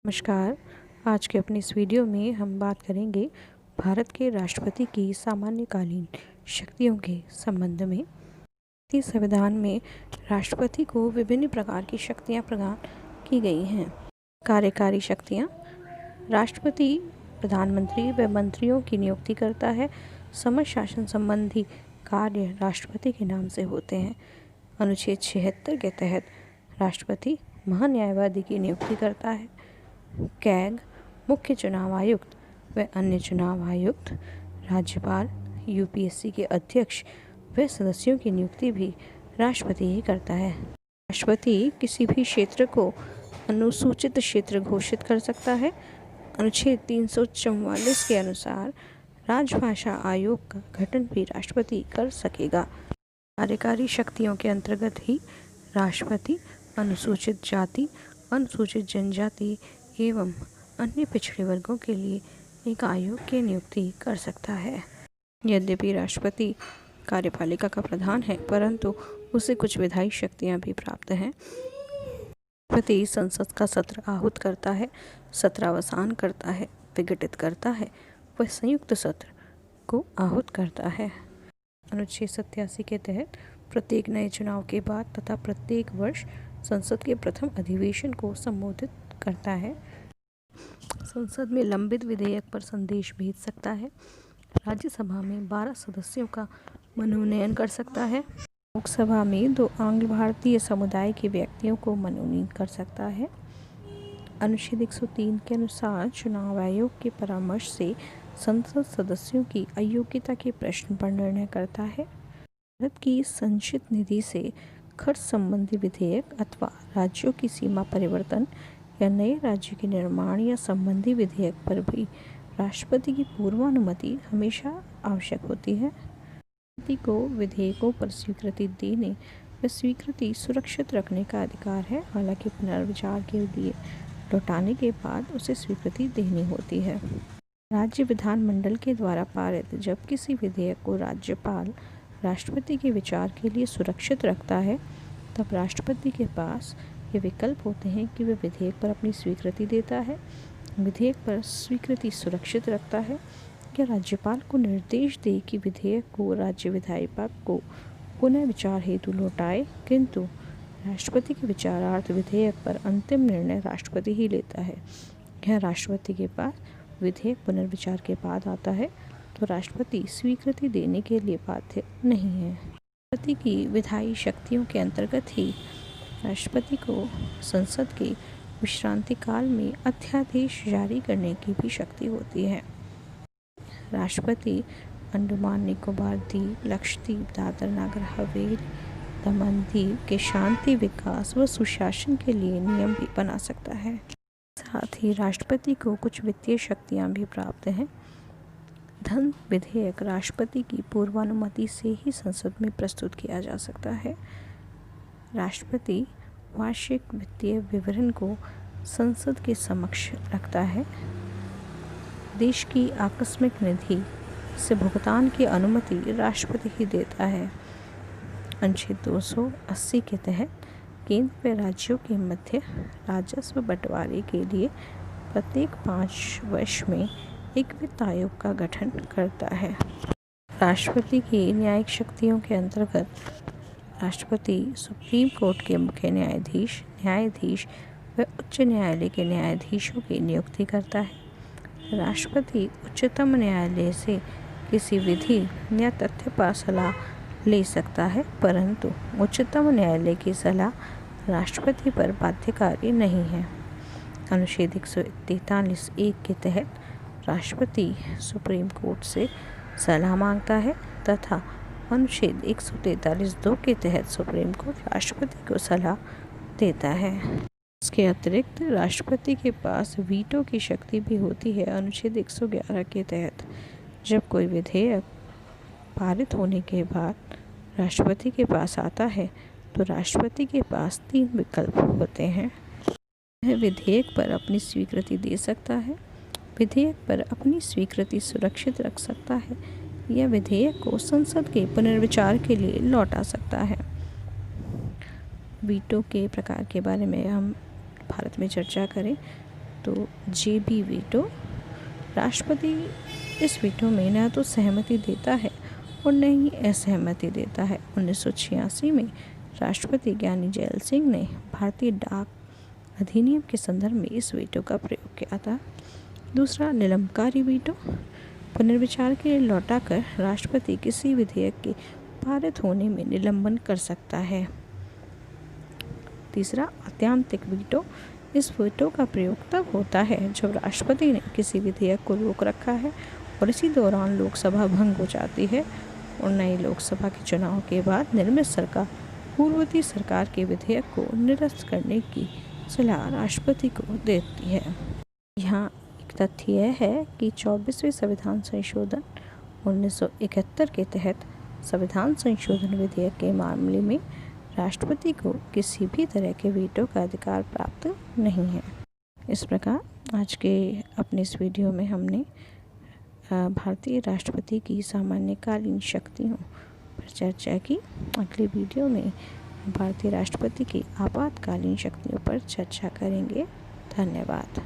नमस्कार। आज के अपनी इस वीडियो में हम बात करेंगे भारत के राष्ट्रपति की सामान्यकालीन शक्तियों के संबंध में। भारतीय संविधान में राष्ट्रपति को विभिन्न प्रकार की शक्तियां प्रदान की गई हैं। कार्यकारी शक्तियां: राष्ट्रपति प्रधानमंत्री व मंत्रियों की नियुक्ति करता है। समस्त शासन संबंधी कार्य राष्ट्रपति के नाम से होते हैं। अनुच्छेद 76 के तहत राष्ट्रपति महान्यायवादी की नियुक्ति करता है। कैग, मुख्य चुनाव आयुक्त व अन्य चुनाव आयुक्त, राज्यपाल, यूपीएससी के अध्यक्ष व सदस्यों की नियुक्ति भी राष्ट्रपति ही करता है। राष्ट्रपति किसी भी क्षेत्र को अनुसूचित क्षेत्र घोषित कर सकता है। अनुच्छेद 344 के अनुसार राजभाषा आयोग का गठन भी राष्ट्रपति कर सकेगा। कार्यकारी शक्तियों के अंतर्गत ही राष्ट्रपति अनुसूचित जाति, अनुसूचित जनजाति एवं अन्य पिछड़े वर्गों के लिए एक आयोग की नियुक्ति कर सकता है। यद्यपि राष्ट्रपति कार्यपालिका का प्रधान है, परंतु उसे कुछ विधायी शक्तियां भी प्राप्त हैं। राष्ट्रपति संसद का सत्र आहूत करता है, सत्रावसान करता है, विघटित करता है व संयुक्त सत्र को आहूत करता है। अनुच्छेद 87 के तहत प्रत्येक नए चुनाव के बाद तथा प्रत्येक वर्ष संसद के प्रथम अधिवेशन को संबोधित करता है। संसद में लंबित विधेयक पर संदेश भेज सकता है। राज्यसभा में 12 सदस्यों का मनोनयन कर सकता है। लोकसभा में 2 आंग्ल भारतीय समुदाय के व्यक्तियों को मनोनीत कर सकता है। अनुच्छेद 103 के अनुसार चुनाव आयोग के परामर्श से संसद सदस्यों की अयोग्यता के प्रश्न पर निर्णय करता है। भारत की संचित निधि से खर्च संबंधी विधेयक अथवा राज्यों की सीमा परिवर्तन या नए राज्य के निर्माण या संबंधी विधेयक पर भी राष्ट्रपति की पूर्वानुमति हमेशा आवश्यक होती है। राष्ट्रपति को विधेयकों पर स्वीकृति देने व स्वीकृति सुरक्षित रखने का अधिकार है। हालांकि पुनर्विचार के लिए लौटाने के बाद उसे स्वीकृति देनी होती है। राज्य विधानमंडल के द्वारा पारित जब किसी विधेयक को राज्यपाल राष्ट्रपति के विचार के लिए सुरक्षित रखता है, तब राष्ट्रपति के पास ये विकल्प होते हैं कि वह विधेयक पर अपनी स्वीकृति देता है, विधेयक पर स्वीकृति सुरक्षित रखता है, या राज्यपाल को निर्देश दे कि विधेयक को राज्य विधायिका को पुनः विचार हेतु लौटाए। किंतु राष्ट्रपति के विचारार्थ विधेयक पर अंतिम निर्णय राष्ट्रपति ही लेता है। यह राष्ट्रपति के पास विधेयक पुनर्विचार के बाद आता है तो राष्ट्रपति स्वीकृति देने के लिए बाध्य नहीं है। राष्ट्रपति की विधायी शक्तियों के अंतर्गत ही राष्ट्रपति को संसद के विश्रांति काल में अध्यादेश जारी करने की भी शक्ति होती है। राष्ट्रपति अंडमान निकोबार द्वीप, लक्षद्वीप, दादर नगर हवेली, दमन दीव के शांति, विकास व सुशासन के लिए नियम भी बना सकता है। साथ ही राष्ट्रपति को कुछ वित्तीय शक्तियां भी प्राप्त हैं। धन विधेयक राष्ट्रपति की पूर्वानुमति से ही संसद में प्रस्तुत किया जा सकता है। राष्ट्रपति वार्षिक वित्तीय विवरण को संसद के समक्ष रखता है। देश की आकस्मिक निधि से भुगतान की अनुमति राष्ट्रपति ही देता है। अनुच्छेद 280 के तहत केंद्र व राज्यों के मध्य राजस्व बंटवारे के लिए प्रत्येक 5 वर्ष में एक वित्त आयोग का गठन करता है। राष्ट्रपति की न्यायिक शक्तियों के अंतर्गत राष्ट्रपति सुप्रीम कोर्ट के मुख्य न्यायाधीश, न्यायाधीश व उच्च न्यायालय के न्यायाधीशों की नियुक्ति करता है। राष्ट्रपति उच्चतम न्यायालय से किसी विधि या तथ्य पर सलाह ले सकता है, परंतु उच्चतम न्यायालय की सलाह राष्ट्रपति पर बाध्यकारी नहीं है। अनुच्छेद 143(1) के तहत राष्ट्रपति सुप्रीम कोर्ट से सलाह मांगता है तथा अनुच्छेद 143(2) के तहत सुप्रीम कोर्ट राष्ट्रपति को सलाह देता है। इसके अतिरिक्त राष्ट्रपति के पास वीटो की शक्ति भी होती है। अनुच्छेद 111 के तहत जब कोई विधेयक पारित होने के बाद राष्ट्रपति के पास आता है तो राष्ट्रपति के पास 3 विकल्प होते हैं। वह विधेयक पर अपनी स्वीकृति दे सकता है, विधेयक पर अपनी स्वीकृति सुरक्षित रख सकता है या विधेयक को संसद के पुनर्विचार के लिए लौटा सकता है। वीटो के प्रकार के बारे में हम भारत में चर्चा करें तो जेबी वीटो। राष्ट्रपति इस वीटो में न तो सहमति देता है और न ही असहमति देता है। 1986 में राष्ट्रपति ज्ञानी जैल सिंह ने भारतीय डाक अधिनियम के संदर्भ में इस वीटो का प्रयोग किया था। दूसरा, निलंबकारी वीटो। पुनर्विचार के लिए लौटाकर राष्ट्रपति किसी विधेयक के पारित होने में निलंबन कर सकता है। तीसरा, आत्यांतिक वीटो। इस वीटो का प्रयोग तब होता है जब राष्ट्रपति ने किसी विधेयक को रोक रखा है और इसी दौरान लोकसभा भंग हो जाती है और नई लोकसभा के चुनाव के बाद निर्मित सरकार पूर्ववर्ती सरकार के विधेयक को निरस्त करने की सलाह राष्ट्रपति को देती है। यहाँ एक तथ्य यह है कि 24वें संविधान संशोधन 1971 के तहत संविधान संशोधन विधेयक के मामले में राष्ट्रपति को किसी भी तरह के वीटो का अधिकार प्राप्त नहीं है। इस प्रकार आज के अपने इस वीडियो में हमने भारतीय राष्ट्रपति की सामान्यकालीन शक्तियों पर चर्चा की। अगले वीडियो में भारतीय राष्ट्रपति की आपातकालीन शक्तियों पर चर्चा करेंगे। धन्यवाद।